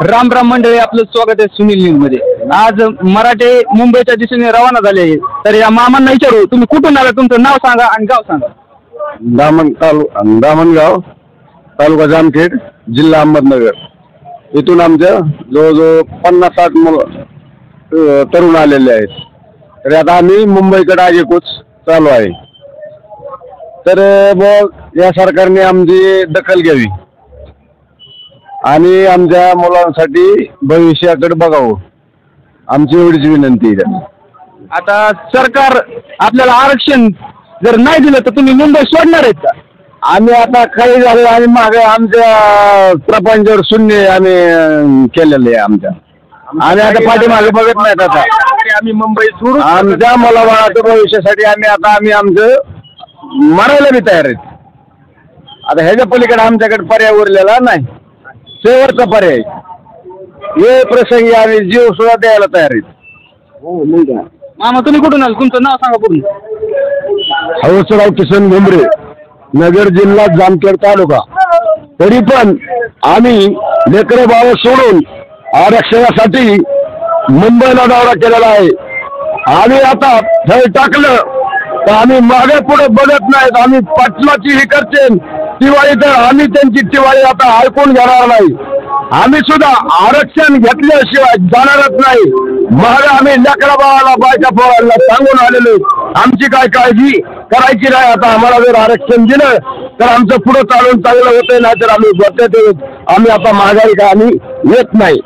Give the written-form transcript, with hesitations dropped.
राम राम मंडळी, आपलं स्वागत आहे सुनील न्यूज मध्ये। आज मराठे मुंबईच्या दिशेने रवाना झाले आहे। तर या मामांना विचारू, तुम्ही कुठून आला, तुमचं नाव सांगा आणि गाव सांगा। दामणगाव, तालुका जामखेड, जिल्हा अहमदनगर। इथून आमच्या जवळजवळ 50-60 मुलं तरुण आलेले आहेत। तर आता आम्ही मुंबईकडे आगेकूच चालू आहे। तर मग या सरकारने आमची दखल घ्यावी आणि आमच्या मुलांसाठी भविष्याकडे बघावं, आमची एवढीच विनंती आहे। आता सरकार आपल्याला आरक्षण जर नाही दिलं तर तुम्ही मुंबई सोडणार आहेत का? आम्ही आता काही झालं आणि मागे आमच्या प्रपंचावर शून्य आम्ही केलेले आहे आमच्या। आम्ही आता पाठीमागे बघत नाहीत। आता आम्ही मुंबई सोडू, आमच्या मुलाबाळाच्या भविष्यासाठी आम्ही आमचं मरायला बी तयार आहेत। आता ह्याच्या पलीकडे आमच्याकडे पर्याय उरलेला नाही, शेवटचा पर्याय। हे प्रसंगी आम्ही जीव सुद्धा द्यायला तयार आहेत। मामा तुम्ही कुठून आला, तुमचं नाव सांगा पूर्ण। हवसराव किसन घुमरे, नगर जिल्हा जामखेड तालुका। तरी पण आम्ही लेकरं बाळ सोडून आरक्षणासाठी मुंबईला दौरा केलेला आहे। आम्ही आता हे टाकलं तर आम्ही मागे पुढे बघत नाहीत। आम्ही पाटलाची ही करते दिवाळी, तर आम्ही त्यांची दिवाळी आता ऐकून घेणार नाही। आम्ही सुद्धा आरक्षण घेतल्याशिवाय जाणारच नाही। मग आम्ही लेकरा बाळाला बायका पोरांना सांगून आलेलो, आमची काय काळजी करायची नाही। आता आम्हाला जर आरक्षण दिलं तर आमचं पुढे चालून चांगलं होतंय, नाही तर आम्ही आम्ही आता महागाई का आम्ही येत नाही।